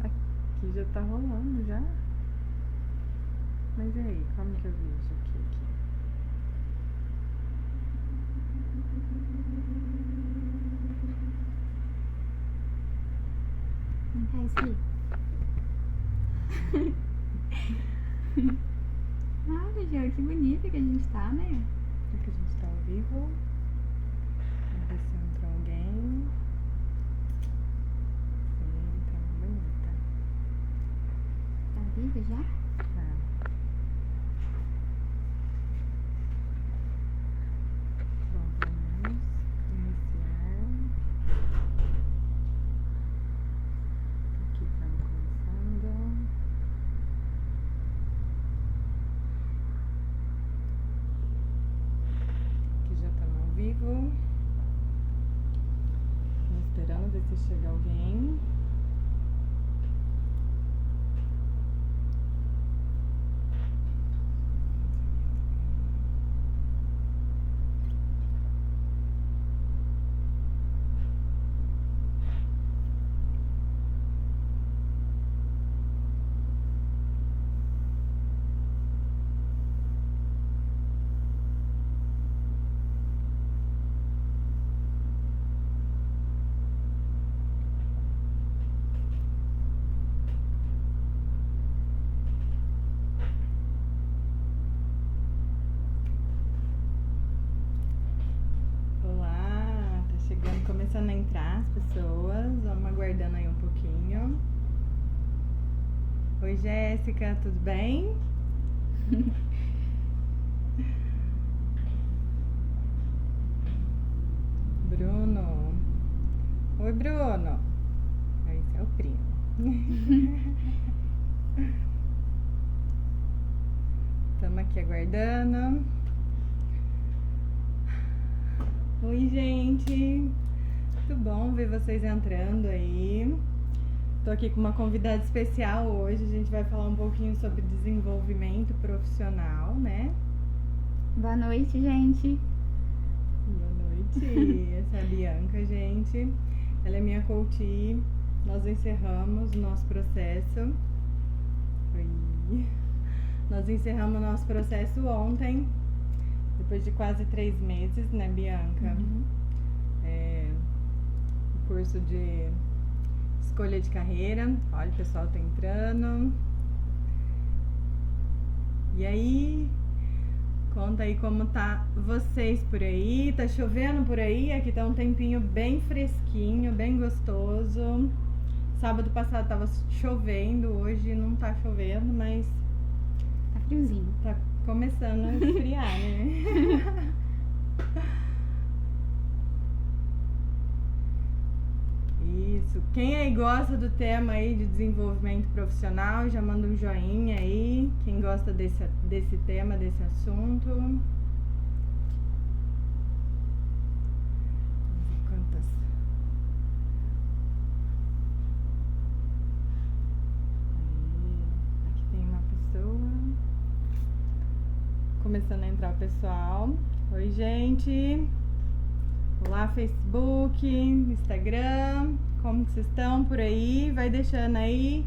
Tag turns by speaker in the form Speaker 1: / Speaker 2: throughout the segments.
Speaker 1: Aqui já tá rolando já. Mas e aí, como que eu vejo aqui?
Speaker 2: Vem cá, isso aí. Olha, Jô, que bonita que a gente tá, né?
Speaker 1: Será que a gente tá ao vivo? Vamos ver se entrou alguém. Sim, tá bonita.
Speaker 2: Tá viva já?
Speaker 1: Tá. Bom, vamos iniciar. Aqui estamos começando. Aqui já estamos ao vivo. Estamos esperando ver se chega alguém. Olá, tá chegando, começando a entrar as pessoas. Vamos aguardando aí um pouquinho. Oi, Jéssica, tudo bem? Bruno. Oi, Bruno. Esse é o primo. Estamos aqui aguardando. Oi, gente. Muito bom ver vocês entrando aí. Tô aqui com uma convidada especial hoje. A gente vai falar um pouquinho sobre desenvolvimento profissional, né?
Speaker 2: Boa noite, gente.
Speaker 1: Boa noite. Essa é a Bianca, gente. Ela é minha coach. Nós encerramos o nosso processo. Oi. Nós encerramos o nosso processo ontem, depois de quase 3 meses, né, Bianca?
Speaker 2: Uhum.
Speaker 1: O curso de escolha de carreira. Olha, o pessoal tá entrando. E aí, conta aí como tá vocês por aí. Tá chovendo por aí? Aqui tá um tempinho bem fresquinho, bem gostoso. Sábado passado tava chovendo, hoje não tá chovendo, mas
Speaker 2: Tá friozinho.
Speaker 1: tá começando a esfriar, né? Isso. Quem aí gosta do tema aí de desenvolvimento profissional, já manda um joinha aí. Quem gosta desse tema, desse assunto. Vamos ver quantas. Aí, aqui tem uma pessoa. Começando a entrar o pessoal. Oi, gente. Olá, Facebook, Instagram, como que vocês estão por aí? Vai deixando aí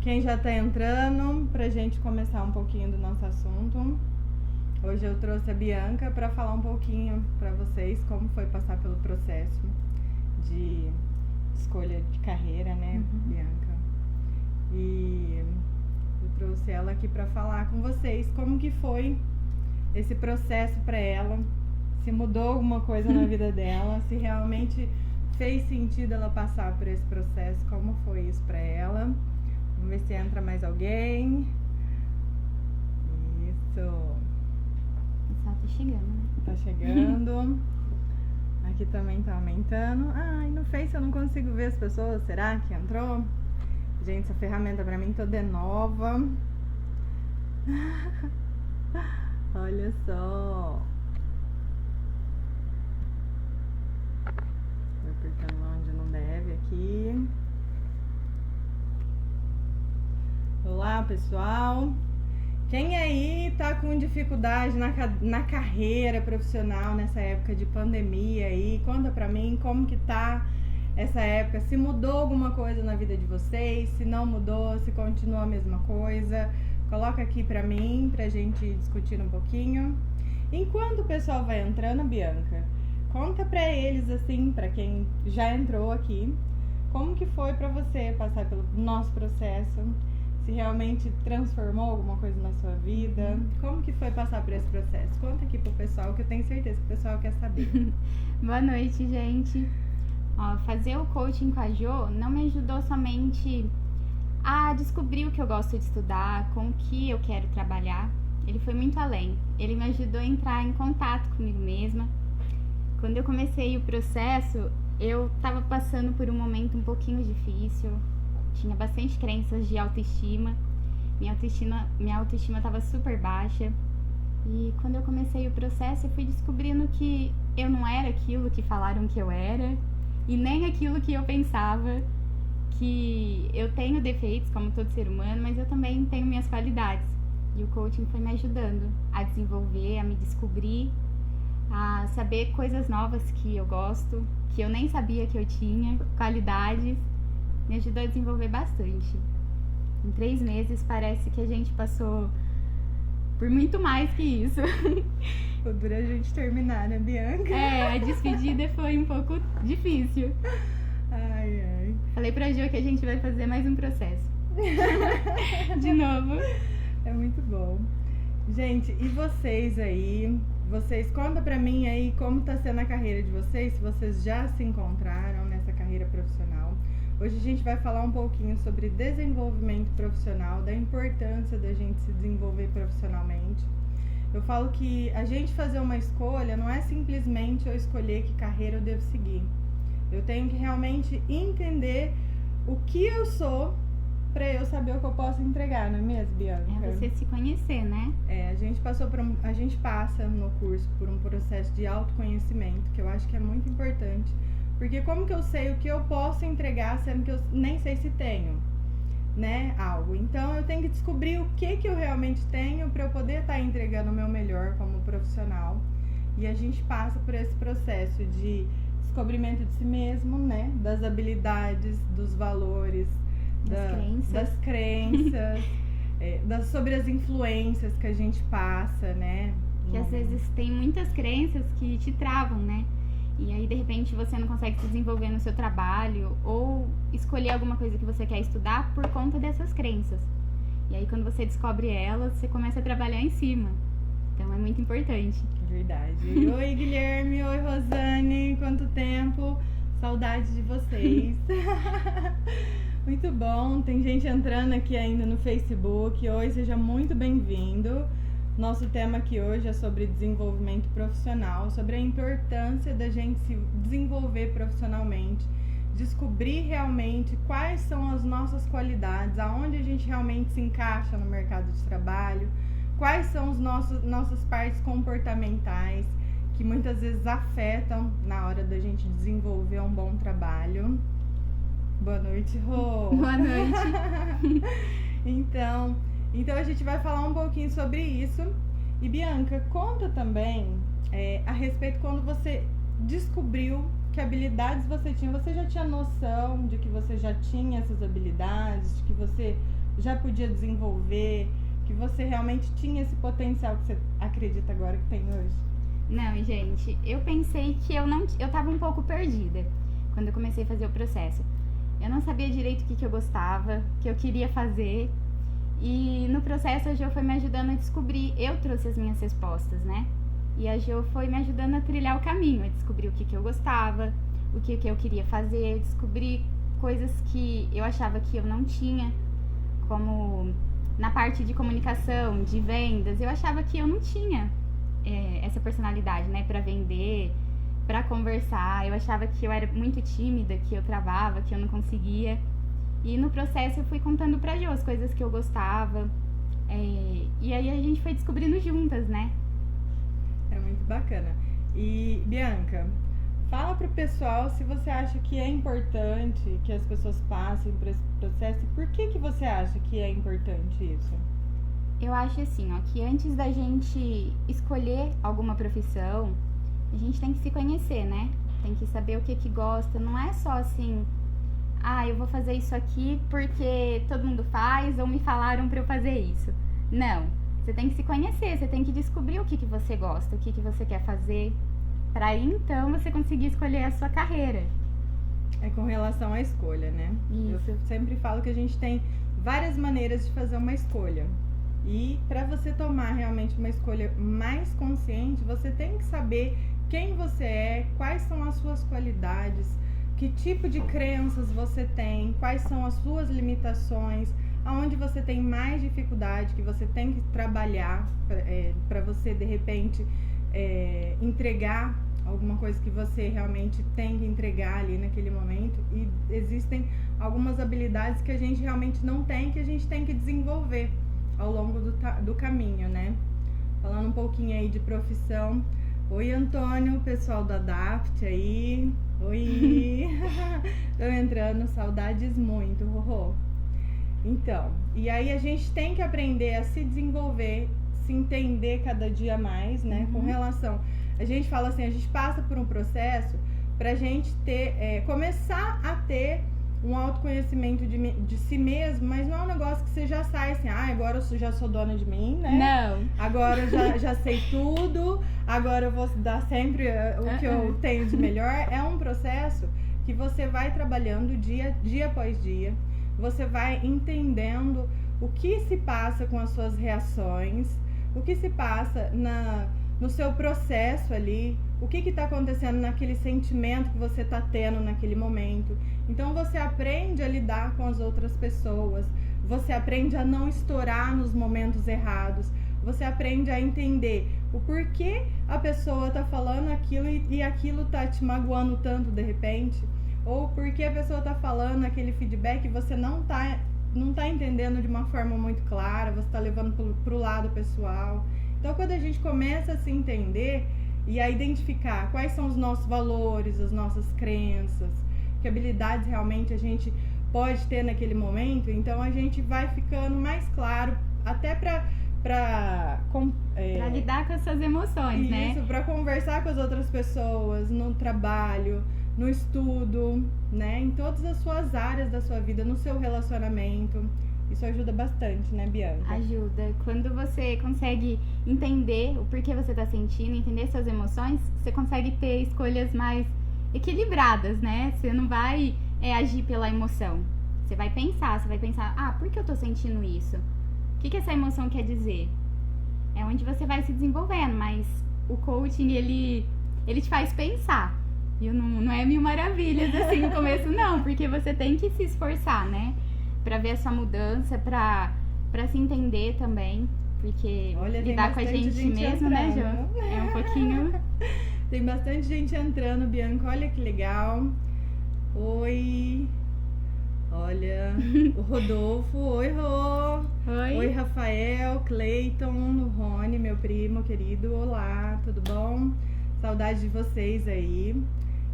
Speaker 1: quem já tá entrando pra gente começar um pouquinho do nosso assunto. Hoje eu trouxe a Bianca para falar um pouquinho para vocês como foi passar pelo processo de escolha de carreira, né, Bianca? E eu trouxe ela aqui para falar com vocês como que foi esse processo para ela. Se mudou alguma coisa na vida dela, se realmente fez sentido ela passar por esse processo, como foi isso pra ela. Vamos ver se entra mais alguém. Isso.
Speaker 2: O pessoal tá chegando, né?
Speaker 1: Tá chegando. Aqui também tá aumentando. Ai, no Face eu não consigo ver as pessoas. Será que entrou? Gente, essa ferramenta pra mim toda é nova. Olha só. Apertando onde não deve aqui. Olá, pessoal. Quem aí tá com dificuldade na carreira profissional nessa época de pandemia aí, conta pra mim como que tá essa época, se mudou alguma coisa na vida de vocês, se não mudou, se continua a mesma coisa. Coloca aqui pra mim, pra gente discutir um pouquinho. Enquanto o pessoal vai entrando, Bianca, conta pra eles, assim, pra quem já entrou aqui, como que foi pra você passar pelo nosso processo, se realmente transformou alguma coisa na sua vida, como que foi passar por esse processo? Conta aqui pro pessoal, que eu tenho certeza que o pessoal quer saber.
Speaker 2: Boa noite, gente. Ó, fazer o coaching com a Jo não me ajudou somente a descobrir o que eu gosto de estudar, com o que eu quero trabalhar. Ele foi muito além. Ele me ajudou a entrar em contato comigo mesma. Quando eu comecei o processo, eu estava passando por um momento um pouquinho difícil. Tinha bastante crenças de autoestima. Minha autoestima estava super baixa. E quando eu comecei o processo, eu fui descobrindo que eu não era aquilo que falaram que eu era. E nem aquilo que eu pensava. Que eu tenho defeitos, como todo ser humano, mas eu também tenho minhas qualidades. E o coaching foi me ajudando a desenvolver, a me descobrir, a saber coisas novas que eu gosto, que eu nem sabia que eu tinha, qualidades. Me ajudou a desenvolver bastante. Em 3 meses parece que a gente passou por muito mais que isso.
Speaker 1: O duro é a gente terminar, né, Bianca?
Speaker 2: É, a despedida foi um pouco difícil.
Speaker 1: Ai, ai.
Speaker 2: Falei pra Jo que a gente vai fazer mais um processo. De novo.
Speaker 1: É muito bom. Gente, e vocês aí? Vocês, conta pra mim aí como tá sendo a carreira de vocês, se vocês já se encontraram nessa carreira profissional. Hoje a gente vai falar um pouquinho sobre desenvolvimento profissional, da importância da gente se desenvolver profissionalmente. Eu falo que a gente fazer uma escolha não é simplesmente eu escolher que carreira eu devo seguir. Eu tenho que realmente entender o que eu sou pra eu saber o que eu posso entregar, não é mesmo, Bianca?
Speaker 2: É você se conhecer, né?
Speaker 1: A gente passa no curso por um processo de autoconhecimento, que eu acho que é muito importante. Porque como que eu sei o que eu posso entregar, sendo que eu nem sei se tenho, né, algo. Então eu tenho que descobrir o que eu realmente tenho pra eu poder estar entregando o meu melhor como profissional. E a gente passa por esse processo de descobrimento de si mesmo, né, das habilidades, dos valores, das crenças, sobre as influências que a gente passa, né?
Speaker 2: Que às vezes tem muitas crenças que te travam, né? E aí, de repente, você não consegue se desenvolver no seu trabalho ou escolher alguma coisa que você quer estudar por conta dessas crenças. E aí, quando você descobre elas, você começa a trabalhar em cima. Então, é muito importante.
Speaker 1: Verdade. Oi, Guilherme. Oi, Rosane. Quanto tempo. Saudade de vocês. Muito bom. Tem gente entrando aqui ainda no Facebook. Oi, seja muito bem-vindo. Nosso tema aqui hoje é sobre desenvolvimento profissional, sobre a importância da gente se desenvolver profissionalmente, descobrir realmente quais são as nossas qualidades, aonde a gente realmente se encaixa no mercado de trabalho, quais são os nossas partes comportamentais que muitas vezes afetam na hora da gente desenvolver um bom trabalho. Boa noite, Rô.
Speaker 2: Boa noite.
Speaker 1: Então a gente vai falar um pouquinho sobre isso. E Bianca, conta também a respeito quando você descobriu que habilidades você tinha. Você já tinha noção de que você já tinha essas habilidades, de que você já podia desenvolver, que você realmente tinha esse potencial que você acredita agora que tem hoje?
Speaker 2: Não, gente, eu pensei que eu tava um pouco perdida quando eu comecei a fazer o processo. Eu não sabia direito o que eu gostava, o que eu queria fazer. E no processo a Jo foi me ajudando a descobrir, eu trouxe as minhas respostas, né? E a Jo foi me ajudando a trilhar o caminho, a descobrir o que eu gostava, o que eu queria fazer, descobrir coisas que eu achava que eu não tinha, como na parte de comunicação, de vendas, eu achava que eu não tinha essa personalidade, né, pra vender, pra conversar. Eu achava que eu era muito tímida, que eu travava, que eu não conseguia. E no processo eu fui contando pra Jo as coisas que eu gostava. E aí a gente foi descobrindo juntas, né?
Speaker 1: É muito bacana. E, Bianca, fala pro pessoal se você acha que é importante que as pessoas passem por esse processo e por que você acha que é importante isso?
Speaker 2: Eu acho assim, ó, que antes da gente escolher alguma profissão, a gente tem que se conhecer, né? Tem que saber o que gosta. Não é só assim, eu vou fazer isso aqui porque todo mundo faz ou me falaram pra eu fazer isso. Não. Você tem que se conhecer, você tem que descobrir o que você gosta, o que você quer fazer, pra aí então você conseguir escolher a sua carreira.
Speaker 1: É com relação à escolha, né?
Speaker 2: Isso.
Speaker 1: Eu sempre falo que a gente tem várias maneiras de fazer uma escolha. E para você tomar realmente uma escolha mais consciente, você tem que saber quem você é, quais são as suas qualidades, que tipo de crenças você tem, quais são as suas limitações, aonde você tem mais dificuldade, que você tem que trabalhar para você, de repente, entregar alguma coisa que você realmente tem que entregar ali naquele momento. E existem algumas habilidades que a gente realmente não tem, que a gente tem que desenvolver ao longo do caminho, né? Falando um pouquinho aí de profissão. Oi, Antônio, pessoal da Adapt aí. Oi! Tô entrando, saudades muito, Rorô. Então, e aí a gente tem que aprender a se desenvolver, se entender cada dia mais, né? Com relação... A gente fala assim, a gente passa por um processo pra gente ter, começar a ter um autoconhecimento de si mesmo, mas não é um negócio que você já sai assim, agora eu já sou dona de mim, né?
Speaker 2: Não.
Speaker 1: Agora eu já sei tudo, agora eu vou dar sempre o que eu tenho de melhor. É um processo que você vai trabalhando dia após dia, você vai entendendo o que se passa com as suas reações, o que se passa no seu processo ali, o que está acontecendo naquele sentimento que você está tendo naquele momento. Então você aprende a lidar com as outras pessoas, você aprende a não estourar nos momentos errados, você aprende a entender o porquê a pessoa está falando aquilo e aquilo está te magoando tanto de repente, ou porque a pessoa está falando aquele feedback e você não tá entendendo de uma forma muito clara, você está levando pro lado pessoal. Então, quando a gente começa a se entender e a identificar quais são os nossos valores, as nossas crenças, que habilidades realmente a gente pode ter naquele momento, então a gente vai ficando mais claro, até para
Speaker 2: lidar com as suas emoções, né?
Speaker 1: Isso, para conversar com as outras pessoas, no trabalho, no estudo, né? Em todas as suas áreas da sua vida, no seu relacionamento. Isso ajuda bastante, né, Bianca?
Speaker 2: Ajuda. Quando você consegue entender o porquê você tá sentindo, entender suas emoções, você consegue ter escolhas mais equilibradas, né? Você não vai agir pela emoção. Você vai pensar, por que eu tô sentindo isso? O que essa emoção quer dizer? É onde você vai se desenvolvendo, mas o coaching, ele te faz pensar. E não é mil maravilhas, assim, no começo, não. Porque você tem que se esforçar, né? Pra ver a sua mudança, pra se entender também. Porque lidar com a gente mesmo,
Speaker 1: entrando,
Speaker 2: né, Jo? É um pouquinho...
Speaker 1: Tem bastante gente entrando, Bianca. Olha que legal. Oi. Olha, o Rodolfo. Oi, Rô.
Speaker 2: Oi.
Speaker 1: Oi, Rafael, Cleiton, Rony, meu primo querido. Olá, tudo bom? Saudade de vocês aí.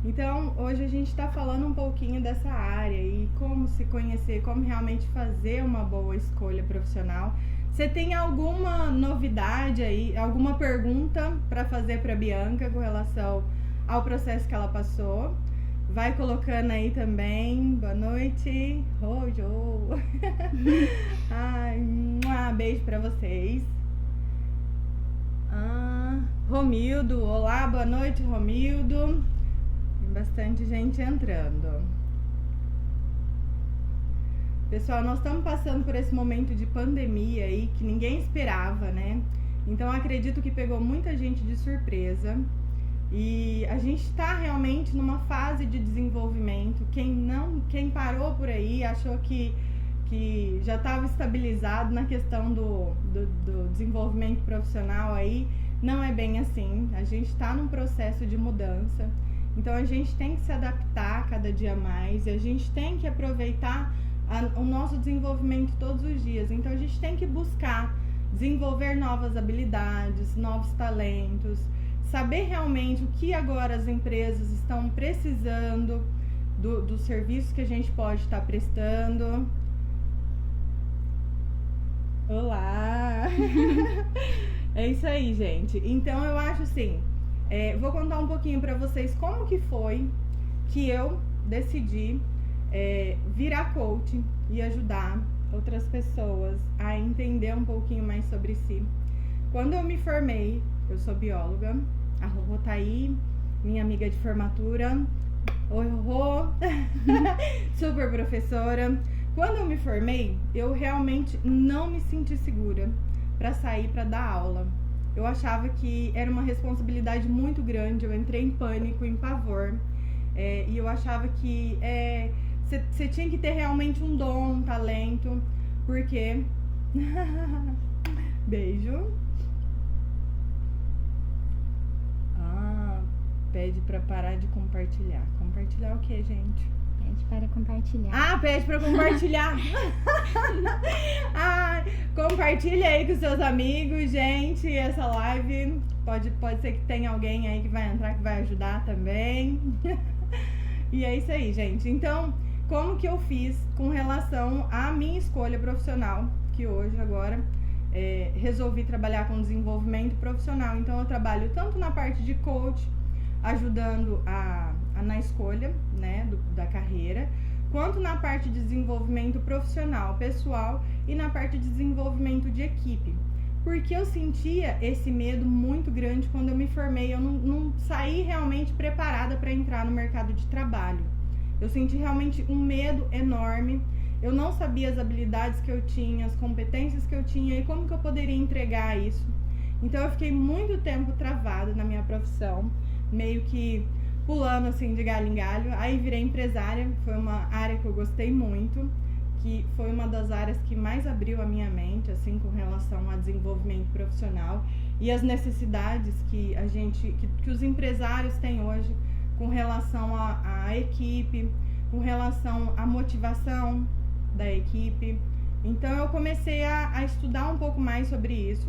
Speaker 1: Então, hoje a gente tá falando um pouquinho dessa área e como se conhecer, como realmente fazer uma boa escolha profissional. Você tem alguma novidade aí, alguma pergunta para fazer para Bianca com relação ao processo que ela passou? Vai colocando aí também. Boa noite. Rojo. Ai, beijo para vocês. Romildo. Olá, boa noite, Romildo. Tem bastante gente entrando. Pessoal, nós estamos passando por esse momento de pandemia aí que ninguém esperava, né? Então acredito que pegou muita gente de surpresa. E a gente está realmente numa fase de desenvolvimento. Quem parou por aí, achou que já estava estabilizado na questão do desenvolvimento profissional aí, não é bem assim. A gente está num processo de mudança. Então a gente tem que se adaptar cada dia mais e a gente tem que aproveitar o nosso desenvolvimento todos os dias. Então a gente tem que buscar desenvolver novas habilidades, novos talentos, saber realmente o que agora as empresas estão precisando do serviço que a gente pode estar prestando. Olá! É isso aí, gente. Então eu acho assim, Vou contar um pouquinho para vocês como que foi que eu decidi virar coach e ajudar outras pessoas a entender um pouquinho mais sobre si. Quando eu me formei, eu sou bióloga, a Rorô tá aí, minha amiga de formatura. Oi, Rorô! Super professora. Quando eu me formei, eu realmente não me senti segura para sair para dar aula. Eu achava que era uma responsabilidade muito grande, eu entrei em pânico, em pavor, e eu achava que você tinha que ter realmente um dom, um talento, porque... Beijo. Pede pra parar de compartilhar. Compartilhar o que, gente?
Speaker 2: Pede para compartilhar.
Speaker 1: Pede pra compartilhar. Compartilha aí com seus amigos, gente. Essa live pode ser que tenha alguém aí que vai entrar, que vai ajudar também. E é isso aí, gente. Então, como que eu fiz com relação à minha escolha profissional, que hoje, agora, resolvi trabalhar com desenvolvimento profissional. Então, eu trabalho tanto na parte de coach, ajudando na escolha, né, da carreira, quanto na parte de desenvolvimento profissional, pessoal, e na parte de desenvolvimento de equipe. Porque eu sentia esse medo muito grande quando eu me formei, eu não saí realmente preparada para entrar no mercado de trabalho. Eu senti realmente um medo enorme, eu não sabia as habilidades que eu tinha, as competências que eu tinha e como que eu poderia entregar isso. Então eu fiquei muito tempo travada na minha profissão, meio que pulando assim de galho em galho. Aí virei empresária, foi uma área que eu gostei muito, que foi uma das áreas que mais abriu a minha mente, assim, com relação a desenvolvimento profissional e as necessidades que os empresários têm hoje com relação à equipe, com relação à motivação da equipe. Então eu comecei a estudar um pouco mais sobre isso,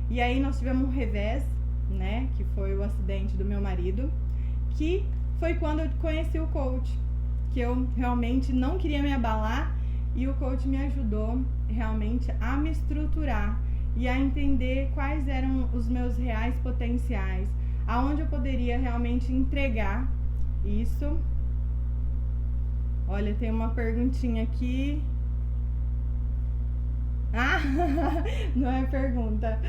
Speaker 1: e aí nós tivemos um revés, né, que foi o acidente do meu marido, que foi quando eu conheci o coach, que eu realmente não queria me abalar, e o coach me ajudou realmente a me estruturar e a entender quais eram os meus reais potenciais, aonde eu poderia realmente entregar isso. Olha, tem uma perguntinha aqui. Não é pergunta.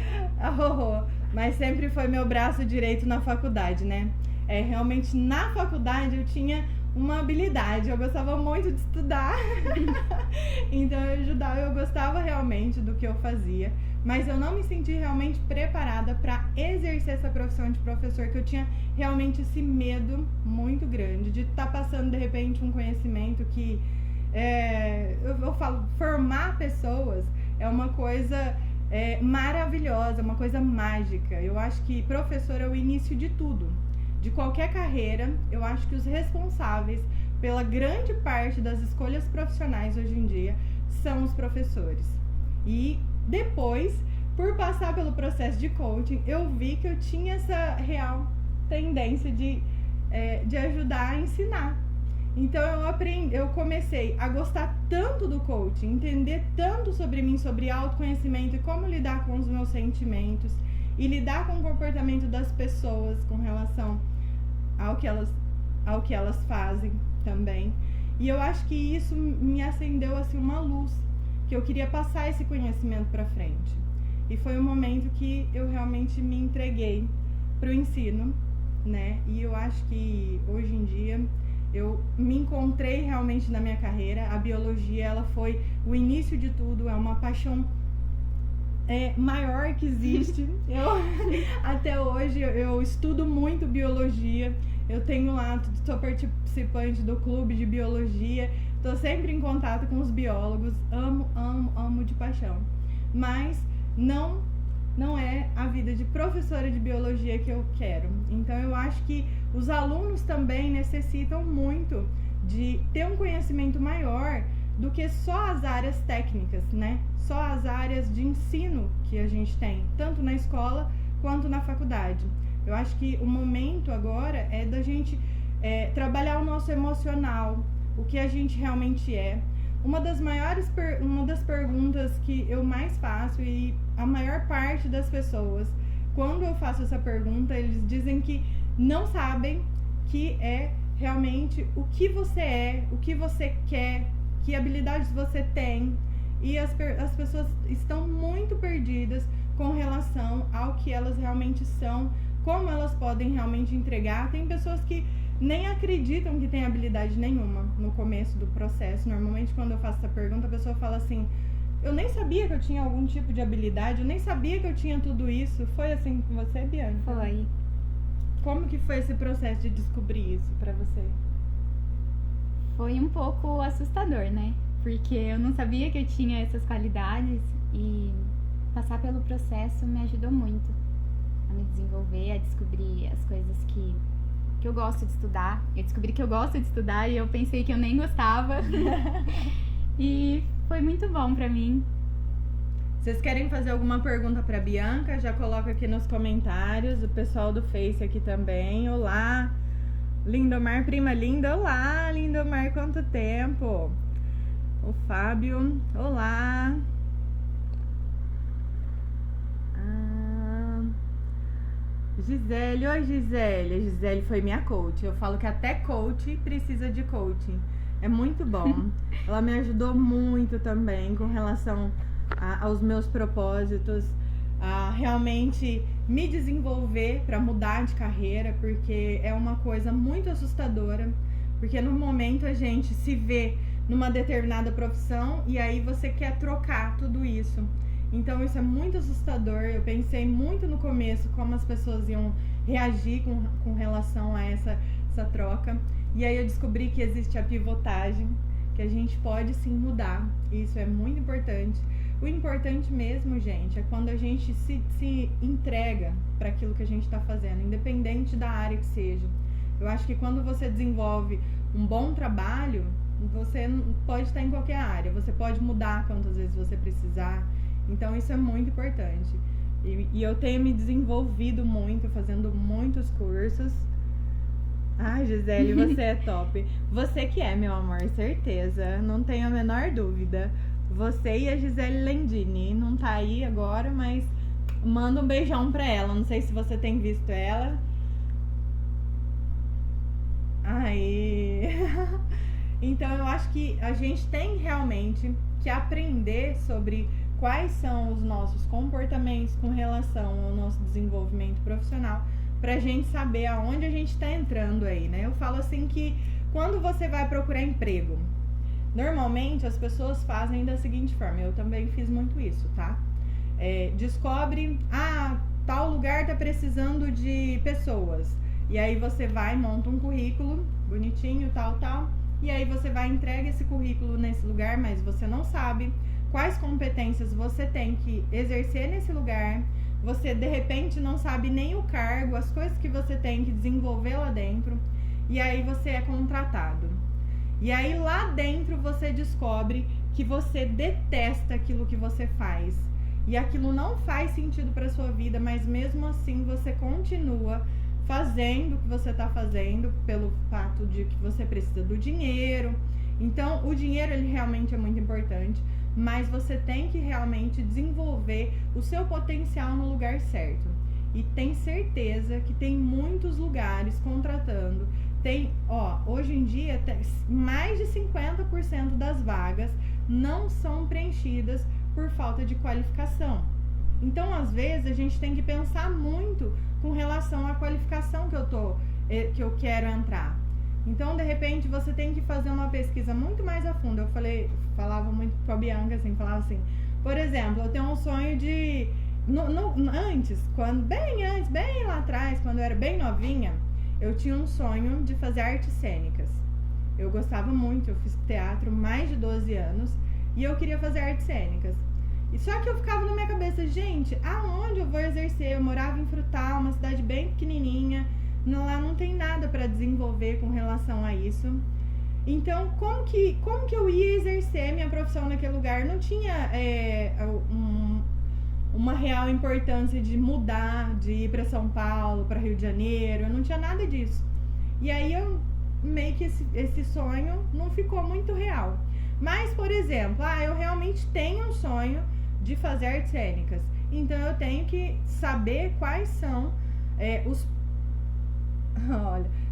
Speaker 1: Mas sempre foi meu braço direito na faculdade, né? Realmente na faculdade eu tinha uma habilidade, eu gostava muito de estudar. Então eu gostava realmente do que eu fazia, mas eu não me senti realmente preparada para exercer essa profissão de professor, que eu tinha realmente esse medo muito grande de estar passando de repente um conhecimento que eu falo, formar pessoas é uma coisa maravilhosa, uma coisa mágica. Eu acho que professor é o início de tudo, de qualquer carreira. Eu acho que os responsáveis pela grande parte das escolhas profissionais hoje em dia são os professores. E depois, por passar pelo processo de coaching, eu vi que eu tinha essa real tendência de ajudar a ensinar. Então eu comecei a gostar tanto do coaching, entender tanto sobre mim, sobre autoconhecimento e como lidar com os meus sentimentos e lidar com o comportamento das pessoas com relação ao que elas fazem também. E eu acho que isso me acendeu assim uma luz, que eu queria passar esse conhecimento para frente. E foi um momento que eu realmente me entreguei para o ensino, né? E eu acho que hoje em dia eu me encontrei realmente na minha carreira. A biologia, ela foi o início de tudo, é uma paixão maior que existe. Até hoje eu estudo muito biologia, eu tenho lá, sou participante do clube de biologia, estou sempre em contato com os biólogos, amo de paixão, mas não é a vida de professora de biologia que eu quero. Então eu acho que os alunos também necessitam muito de ter um conhecimento maior do que só as áreas técnicas, né? Só as áreas de ensino que a gente tem, tanto na escola quanto na faculdade. Eu acho que o momento agora é da gente trabalhar o nosso emocional, o que a gente realmente é. Uma das perguntas que eu mais faço, e a maior parte das pessoas, quando eu faço essa pergunta, eles dizem que não sabem que é realmente o que você é, o que você quer, que habilidades você tem. E as pessoas estão muito perdidas com relação ao que elas realmente são, como elas podem realmente entregar. Tem pessoas que nem acreditam que tem habilidade nenhuma no começo do processo. Normalmente, quando eu faço essa pergunta, a pessoa fala assim: eu nem sabia que eu tinha algum tipo de habilidade, eu nem sabia que eu tinha tudo isso. Foi assim com você, Bianca?
Speaker 2: Foi.
Speaker 1: Como que foi esse processo de descobrir isso pra você?
Speaker 2: Foi um pouco assustador, né? Porque eu não sabia que eu tinha essas qualidades e passar pelo processo me ajudou muito a me desenvolver, a descobrir as coisas que eu gosto de estudar. Eu descobri que eu gosto de estudar e eu pensei que eu nem gostava. E foi muito bom pra mim.
Speaker 1: Vocês querem fazer alguma pergunta pra Bianca? Já coloca aqui nos comentários. O pessoal do Face aqui também. Olá, Lindomar, prima linda. Olá, Lindomar, quanto tempo? O Fábio, olá. Gisele, oi Gisele. A Gisele foi minha coach. Eu falo que até coach precisa de coaching. É muito bom. Ela me ajudou muito também com relação aos meus propósitos, a realmente me desenvolver para mudar de carreira, porque é uma coisa muito assustadora, porque no momento a gente se vê numa determinada profissão e aí você quer trocar tudo isso. Então isso é muito assustador. Eu pensei muito no começo como as pessoas iam reagir com relação a essa troca. E aí eu descobri que existe a pivotagem, que a gente pode sim mudar. Isso é muito importante. O importante mesmo, gente, é quando a gente se entrega para aquilo que a gente está fazendo, independente da área que seja. Eu acho que quando você desenvolve um bom trabalho, você pode estar em qualquer área, você pode mudar quantas vezes você precisar. Então isso é muito importante. E eu tenho me desenvolvido muito, fazendo muitos cursos. Ai, Gisele, você é top. Você que é, meu amor, certeza. Não tenho a menor dúvida. Você e a Gisele Lendini. Não tá aí agora, mas manda um beijão pra ela. Não sei se você tem visto ela. Aí. Então eu acho que a gente tem realmente que aprender sobre quais são os nossos comportamentos com relação ao nosso desenvolvimento profissional, pra gente saber aonde a gente tá entrando aí, né? Eu falo assim que quando você vai procurar emprego, normalmente as pessoas fazem da seguinte forma, eu também fiz muito isso, tá? Descobre, tal lugar tá precisando de pessoas. E aí você vai, monta um currículo bonitinho, tal, e aí você vai, entrega esse currículo nesse lugar, mas você não sabe quais competências você tem que exercer nesse lugar. Você, de repente, não sabe nem o cargo, as coisas que você tem que desenvolver lá dentro. E aí você é contratado. E aí lá dentro você descobre que você detesta aquilo que você faz. E aquilo não faz sentido para sua vida, mas mesmo assim você continua fazendo o que você está fazendo pelo fato de que você precisa do dinheiro. Então, o dinheiro, ele realmente é muito importante, mas você tem que realmente desenvolver o seu potencial no lugar certo. E tem certeza que tem muitos lugares contratando. Hoje em dia, mais de 50% das vagas não são preenchidas por falta de qualificação. Então, às vezes, a gente tem que pensar muito com relação à qualificação que eu quero entrar. Então, de repente, você tem que fazer uma pesquisa muito mais a fundo. Falava muito com a Bianca, assim, falava assim, por exemplo, eu tenho um sonho de... bem lá atrás, quando eu era bem novinha, eu tinha um sonho de fazer artes cênicas. Eu gostava muito, eu fiz teatro mais de 12 anos e eu queria fazer artes cênicas. E só que eu ficava na minha cabeça, gente, aonde eu vou exercer? Eu morava em Frutal, uma cidade bem pequenininha, lá não tem nada para desenvolver com relação a isso. Então, como que eu ia exercer minha profissão naquele lugar? Não tinha uma real importância de mudar, de ir para São Paulo, para Rio de Janeiro, eu não tinha nada disso. E aí, meio que esse sonho não ficou muito real. Mas, por exemplo, eu realmente tenho um sonho de fazer artes cênicas. Então eu tenho que saber quais são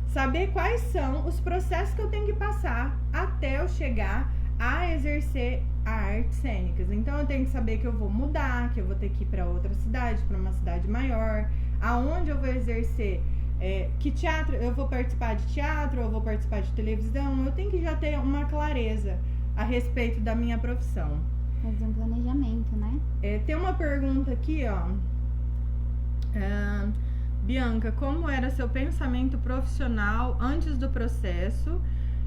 Speaker 1: saber quais são os processos que eu tenho que passar até eu chegar a exercer a artes cênicas. Então eu tenho que saber que eu vou mudar, que eu vou ter que ir para outra cidade, para uma cidade maior, aonde eu vou exercer, que teatro, eu vou participar de teatro, eu vou participar de televisão. Eu tenho que já ter uma clareza a respeito da minha profissão.
Speaker 2: Fazer um planejamento, né?
Speaker 1: Tem uma pergunta aqui, ó. Bianca, como era seu pensamento profissional antes do processo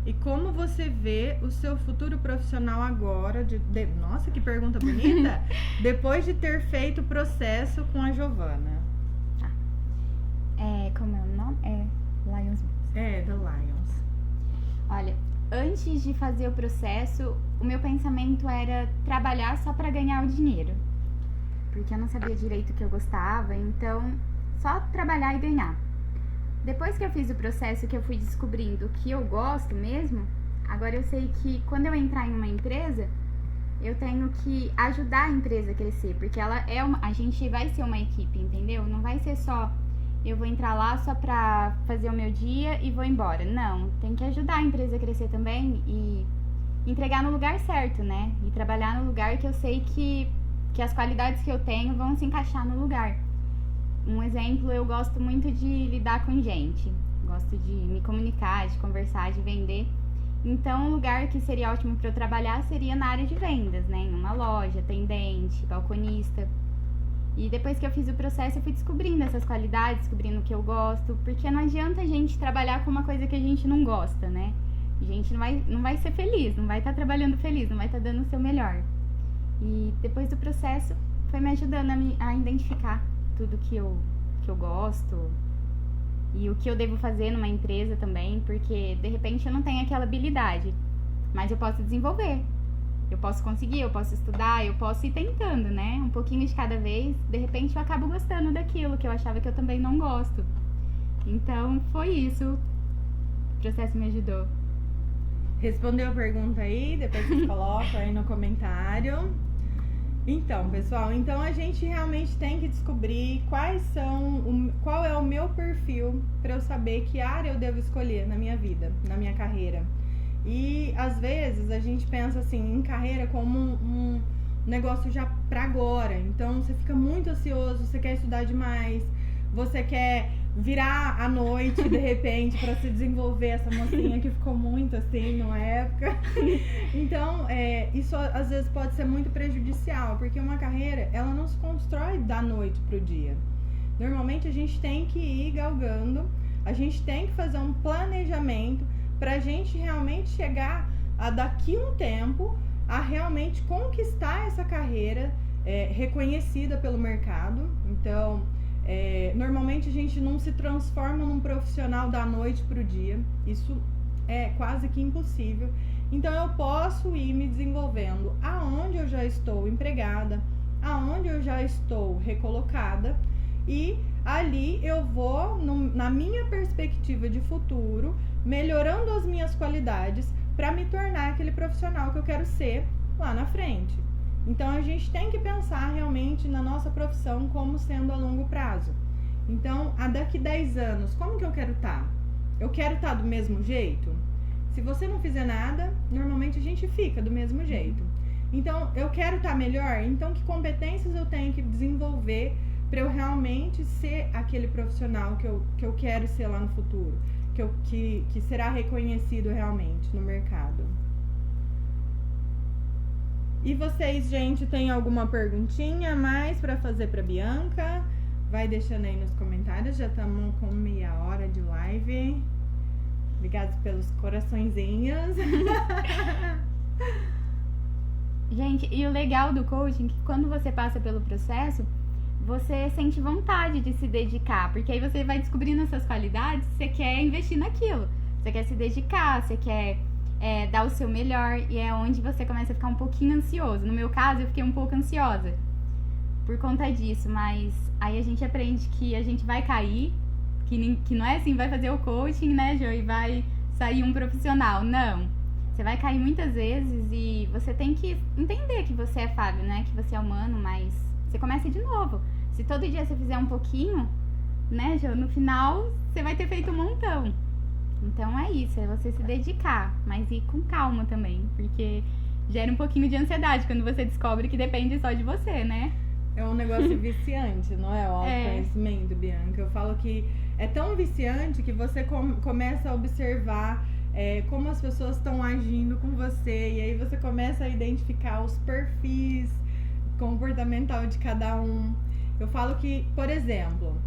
Speaker 1: e como você vê o seu futuro profissional agora? Nossa, que pergunta bonita! Depois de ter feito o processo com a Giovana.
Speaker 2: Como é o nome? Lions.
Speaker 1: The Lions.
Speaker 2: Olha, antes de fazer o processo, o meu pensamento era trabalhar só para ganhar o dinheiro. Porque eu não sabia direito o que eu gostava, então só trabalhar e ganhar. Depois que eu fiz o processo, que eu fui descobrindo o que eu gosto mesmo, agora eu sei que quando eu entrar em uma empresa, eu tenho que ajudar a empresa a crescer, porque a gente vai ser uma equipe, entendeu? Não vai ser só eu vou entrar lá só pra fazer o meu dia e vou embora. Não, tem que ajudar a empresa a crescer também e entregar no lugar certo, né? E trabalhar no lugar que eu sei que as qualidades que eu tenho vão se encaixar no lugar. Um exemplo, eu gosto muito de lidar com gente. Gosto de me comunicar, de conversar, de vender. Então, um lugar que seria ótimo para eu trabalhar seria na área de vendas, né? Em uma loja, atendente, balconista. E depois que eu fiz o processo, eu fui descobrindo essas qualidades, descobrindo o que eu gosto. Porque não adianta a gente trabalhar com uma coisa que a gente não gosta, né? A gente não vai ser feliz, não vai estar trabalhando feliz, não vai estar dando o seu melhor. E depois do processo, foi me ajudando a identificar tudo que eu gosto e o que eu devo fazer numa empresa também, porque de repente eu não tenho aquela habilidade, mas eu posso desenvolver, eu posso conseguir, eu posso estudar, eu posso ir tentando, né? Um pouquinho de cada vez, de repente eu acabo gostando daquilo que eu achava que eu também não gosto. Então foi isso, o processo me ajudou.
Speaker 1: Respondeu a pergunta aí, depois vocês colocam aí no comentário. Então, pessoal, a gente realmente tem que descobrir qual é o meu perfil para eu saber que área eu devo escolher na minha vida, na minha carreira. E às vezes a gente pensa assim em carreira como um negócio já para agora. Então você fica muito ansioso, você quer estudar demais, você quer virar à noite de repente para se desenvolver, essa mocinha que ficou muito assim numa época. Então isso às vezes pode ser muito prejudicial, porque uma carreira ela não se constrói da noite pro dia. Normalmente a gente tem que ir galgando, a gente tem que fazer um planejamento pra gente realmente chegar a daqui um tempo a realmente conquistar essa carreira reconhecida pelo mercado. Então normalmente a gente não se transforma num profissional da noite pro dia, isso é quase que impossível. Então eu posso ir me desenvolvendo aonde eu já estou empregada, aonde eu já estou recolocada, e ali eu vou, na minha perspectiva de futuro, melhorando as minhas qualidades para me tornar aquele profissional que eu quero ser lá na frente. Então a gente tem que pensar realmente na nossa profissão como sendo a longo prazo. Então, daqui 10 anos, como que eu quero estar? Eu quero estar do mesmo jeito? Se você não fizer nada, normalmente a gente fica do mesmo jeito. Então, eu quero estar melhor? Então, que competências eu tenho que desenvolver para eu realmente ser aquele profissional que eu quero ser lá no futuro? Que será reconhecido realmente no mercado. E vocês, gente, tem alguma perguntinha mais para fazer para Bianca? Vai deixando aí nos comentários. Já estamos com meia hora de live. Obrigada pelos coraçõezinhos.
Speaker 2: Gente, e o legal do coaching é que quando você passa pelo processo, você sente vontade de se dedicar, porque aí você vai descobrindo essas qualidades, você quer investir naquilo, você quer se dedicar, você quer dar o seu melhor, e é onde você começa a ficar um pouquinho ansioso. No meu caso, eu fiquei um pouco ansiosa por conta disso, mas aí a gente aprende que a gente vai cair, que não é assim, vai fazer o coaching, né, Jo, e vai sair um profissional. Não, você vai cair muitas vezes e você tem que entender que você é falho, né, que você é humano, mas Você começa de novo. Se todo dia você fizer um pouquinho, né, Jo, no final você vai ter feito um montão. Então é isso, é você se dedicar, mas ir com calma também, porque gera um pouquinho de ansiedade quando você descobre que depende só de você, né?
Speaker 1: É um negócio viciante, não é? O autoconhecimento, Bianca. Eu falo que é tão viciante que você começa a observar como as pessoas estão agindo com você. E aí você começa a identificar os perfis comportamental de cada um. Eu falo que, por exemplo,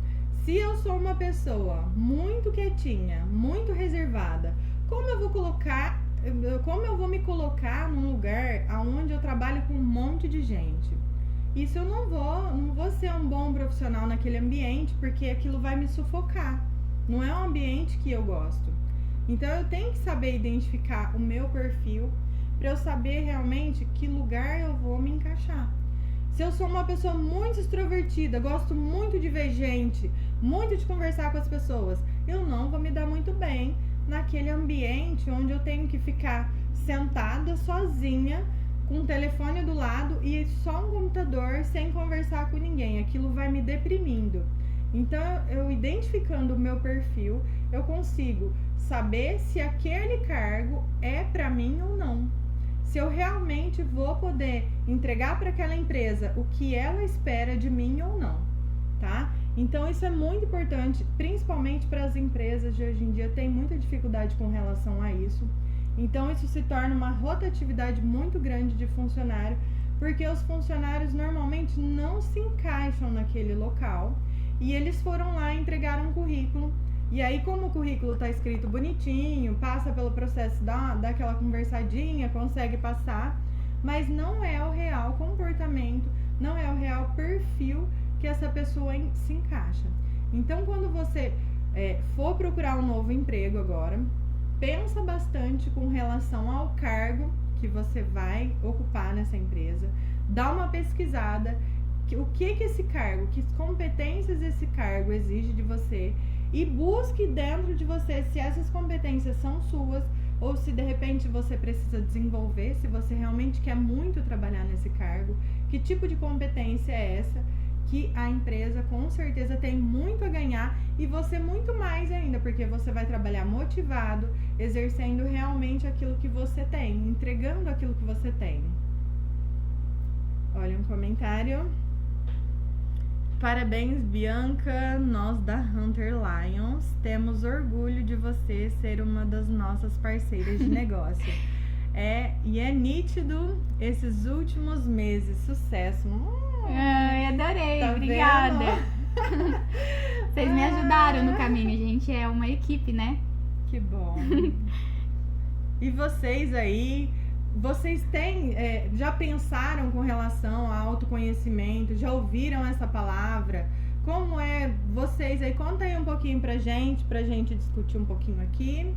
Speaker 1: se eu sou uma pessoa muito quietinha, muito reservada, como eu vou me colocar num lugar onde eu trabalho com um monte de gente? Isso eu não vou ser um bom profissional naquele ambiente, porque aquilo vai me sufocar. Não é um ambiente que eu gosto. Então eu tenho que saber identificar o meu perfil para eu saber realmente que lugar eu vou me encaixar. Se eu sou uma pessoa muito extrovertida, gosto muito de ver gente, muito de conversar com as pessoas, eu não vou me dar muito bem naquele ambiente onde eu tenho que ficar sentada sozinha, com o telefone do lado e só um computador, sem conversar com ninguém. Aquilo vai me deprimindo. Então, eu identificando o meu perfil, eu consigo saber se aquele cargo é para mim ou não. Se eu realmente vou poder entregar para aquela empresa o que ela espera de mim ou não, tá? Então, isso é muito importante, principalmente para as empresas de hoje em dia, tem muita dificuldade com relação a isso. Então, isso se torna uma rotatividade muito grande de funcionário, porque os funcionários normalmente não se encaixam naquele local e eles foram lá e entregaram um currículo. E aí, como o currículo está escrito bonitinho, passa pelo processo daquela conversadinha, consegue passar, mas não é o real comportamento, não é o real perfil que essa pessoa se encaixa. Então, quando você for procurar um novo emprego agora, pensa bastante com relação ao cargo que você vai ocupar nessa empresa, dá uma pesquisada, o que esse cargo, que competências esse cargo exige de você, e busque dentro de você se essas competências são suas ou se de repente você precisa desenvolver, se você realmente quer muito trabalhar nesse cargo, que tipo de competência é essa, que a empresa com certeza tem muito a ganhar e você muito mais ainda, porque você vai trabalhar motivado, exercendo realmente aquilo que você tem, entregando aquilo que você tem. Olha um comentário. Parabéns, Bianca, nós da Hunter Lions temos orgulho de você ser uma das nossas parceiras de negócio. E é nítido esses últimos meses, sucesso.
Speaker 2: Ai, adorei, tá obrigada. Vocês me ajudaram no caminho, gente, é uma equipe, né?
Speaker 1: Que bom. E vocês aí, vocês já pensaram com relação ao autoconhecimento? Já ouviram essa palavra? Como é vocês aí? Conta aí um pouquinho pra gente discutir um pouquinho aqui.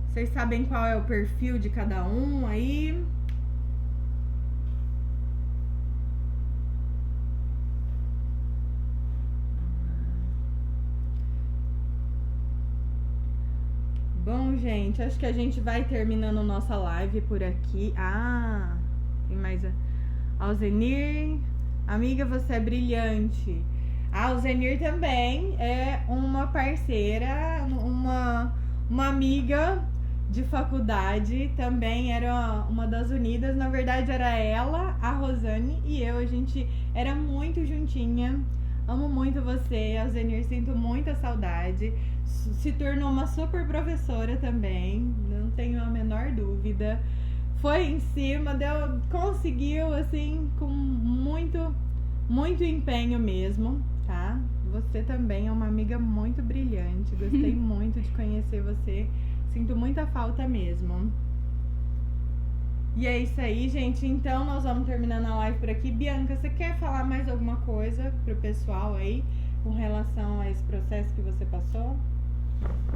Speaker 1: Vocês sabem qual é o perfil de cada um aí? Bom, gente, acho que a gente vai terminando nossa live por aqui. Tem mais Alzenir. Amiga, você é brilhante. A Alzenir também é uma parceira, uma amiga de faculdade. Também era uma das unidas. Na verdade, era ela, a Rosane e eu. A gente era muito juntinha. Amo muito você, Alzenir, sinto muita saudade. Se tornou uma super professora também, não tenho a menor dúvida. Foi em cima, conseguiu, assim, com muito, muito empenho mesmo, tá? Você também é uma amiga muito brilhante, gostei muito de conhecer você, sinto muita falta mesmo. E é isso aí, gente. Então, nós vamos terminando a live por aqui. Bianca, você quer falar mais alguma coisa pro pessoal aí com relação a esse processo que você passou?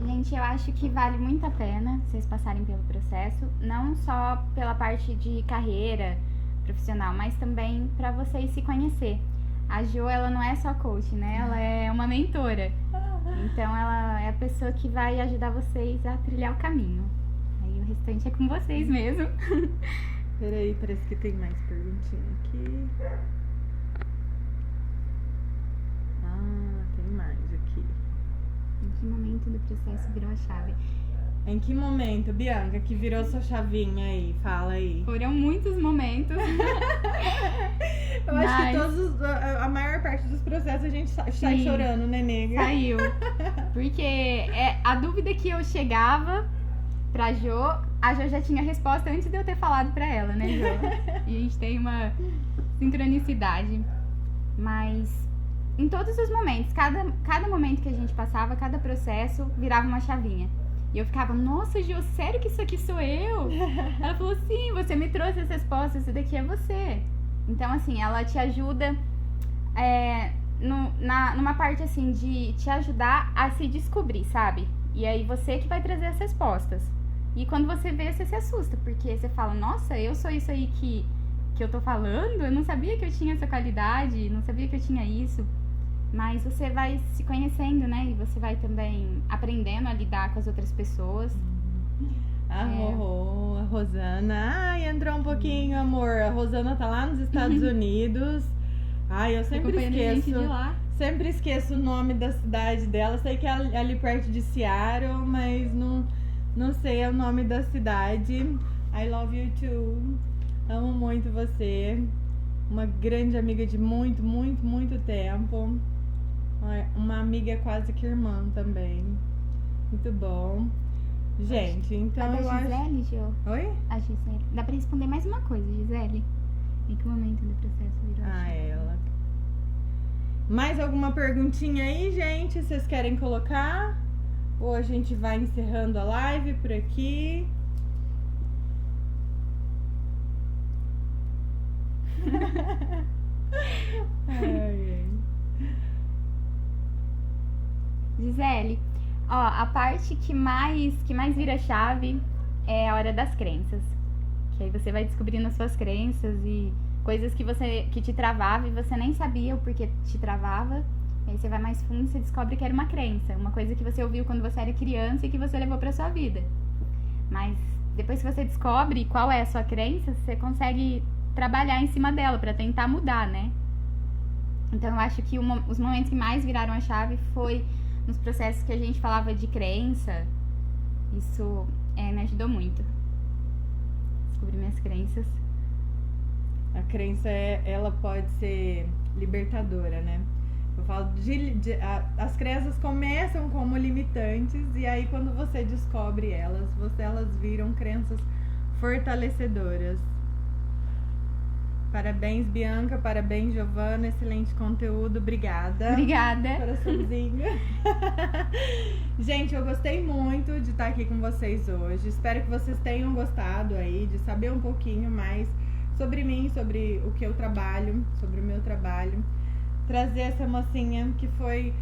Speaker 2: Gente, eu acho que vale muito a pena vocês passarem pelo processo, não só pela parte de carreira profissional, mas também para vocês se conhecer. A Jo, ela não é só coach, né? Ela é uma mentora. Então, ela é a pessoa que vai ajudar vocês a trilhar o caminho. Aí o restante é com vocês mesmo.
Speaker 1: Peraí, parece que tem mais perguntinha aqui. Ah, tem mais aqui.
Speaker 2: Em que momento do processo virou a chave?
Speaker 1: Em que momento, Bianca, que virou sua chavinha aí? Fala aí.
Speaker 2: Foram muitos momentos.
Speaker 1: Eu acho que a maior parte dos processos a gente sai chorando, né, nega?
Speaker 2: Saiu. Porque a dúvida que eu chegava pra Jo, a Jo já tinha a resposta antes de eu ter falado pra ela, né, Jo? E a gente tem uma sincronicidade. Mas em todos os momentos, cada momento que a gente passava, cada processo, virava uma chavinha. E eu ficava, nossa, Jo, sério que isso aqui sou eu? Ela falou, sim, você me trouxe essa resposta, isso daqui é você. Então, assim, ela te ajuda numa parte, assim, de te ajudar a se descobrir, sabe? E aí você que vai trazer as respostas. E quando você vê, você se assusta, porque você fala, nossa, eu sou isso aí que eu tô falando? Eu não sabia que eu tinha essa qualidade, não sabia que eu tinha isso. Mas você vai se conhecendo, né? E você vai também aprendendo a lidar com as outras pessoas.
Speaker 1: A Rosana. Ai, entrou um pouquinho, amor. A Rosana tá lá nos Estados Unidos. Ai, eu sempre esqueço.
Speaker 2: De lá.
Speaker 1: Sempre esqueço o nome da cidade dela. Sei que é ali perto de Seattle, mas não sei o nome da cidade. I love you too. Amo muito você. Uma grande amiga de muito, muito, muito tempo. Uma amiga quase que irmã também. Muito bom. Gente, então
Speaker 2: eu acho... A Gisele, Jo?
Speaker 1: Oi?
Speaker 2: A Gisele. Dá pra responder mais uma coisa, Gisele? Em que momento do processo virou a chave?
Speaker 1: Ela. Mais alguma perguntinha aí, gente? Vocês querem colocar? Ou a gente vai encerrando a live por aqui?
Speaker 2: Gisele, ó, a parte que mais vira chave é a hora das crenças. Que aí você vai descobrindo as suas crenças e coisas que te travava e você nem sabia o porquê te travava. Aí você vai mais fundo e você descobre que era uma crença, uma coisa que você ouviu quando você era criança e que você levou pra sua vida. Mas depois que você descobre qual é a sua crença, você consegue trabalhar em cima dela pra tentar mudar, né? Então eu acho que os momentos que mais viraram a chave foi nos processos que a gente falava de crença. Isso me ajudou muito. Descobrir minhas crenças.
Speaker 1: A crença, ela pode ser libertadora, né? Eu falo as crenças começam como limitantes e aí quando você descobre elas viram crenças fortalecedoras. Parabéns, Bianca, parabéns, Giovana, excelente conteúdo, obrigada.
Speaker 2: Obrigada.
Speaker 1: Coraçãozinho. Gente, eu gostei muito de estar aqui com vocês hoje, espero que vocês tenham gostado aí, de saber um pouquinho mais sobre mim, sobre o que eu trabalho, sobre o meu trabalho. Trazer essa mocinha que foi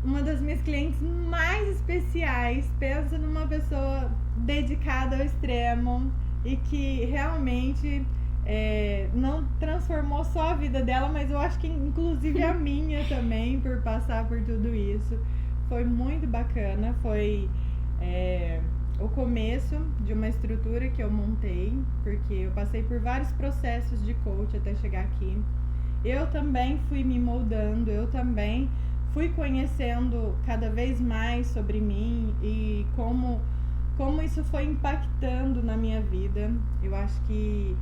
Speaker 1: uma das minhas clientes mais especiais. Pensa numa pessoa dedicada ao extremo e que realmente não transformou só a vida dela, mas eu acho que inclusive a minha também, por passar por tudo isso. Foi muito bacana, foi o começo de uma estrutura que eu montei, porque eu passei por vários processos de coach até chegar aqui. Eu também fui me moldando, eu também fui conhecendo cada vez mais sobre mim e como isso foi impactando na minha vida. Eu acho que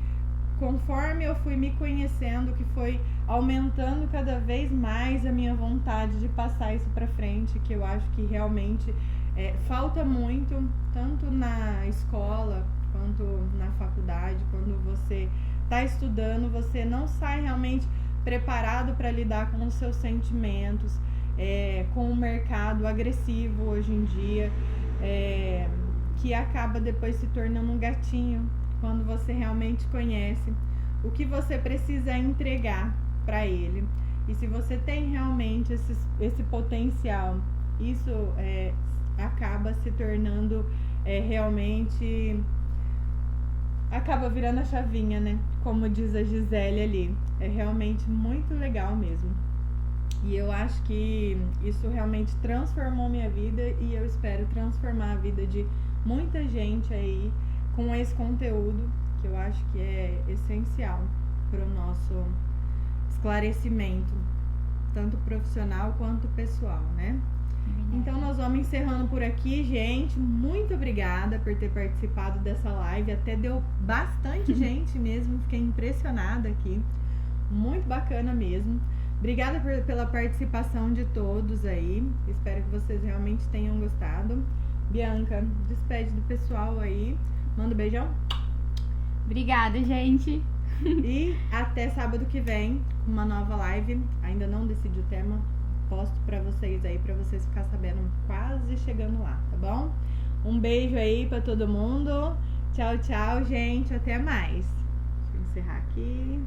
Speaker 1: conforme eu fui me conhecendo, que foi aumentando cada vez mais a minha vontade de passar isso pra frente, que eu acho que realmente falta muito, tanto na escola quanto na faculdade. Quando você está estudando, você não sai realmente preparado para lidar com os seus sentimentos, com o mercado agressivo hoje em dia, que acaba depois se tornando um gatinho quando você realmente conhece o que você precisa entregar para ele. E se você tem realmente esse potencial, isso acaba se tornando realmente... acaba virando a chavinha, né? Como diz a Gisele ali. É realmente muito legal mesmo. E eu acho que isso realmente transformou minha vida e eu espero transformar a vida de muita gente aí com esse conteúdo que eu acho que é essencial para o nosso esclarecimento, tanto profissional quanto pessoal, né? Então nós vamos encerrando por aqui, gente. Muito obrigada por ter participado dessa live. Até deu bastante gente mesmo, fiquei impressionada aqui. Muito bacana mesmo. Obrigada pela participação de todos aí. Espero que vocês realmente tenham gostado. Bianca, despede do pessoal aí. Manda um beijão.
Speaker 2: Obrigada, gente.
Speaker 1: E até sábado que vem, uma nova live. Ainda não decidi o tema. Posto pra vocês aí, pra vocês ficarem sabendo, quase chegando lá, tá bom? Um beijo aí pra todo mundo. Tchau, tchau, gente. Até mais. Deixa eu encerrar aqui.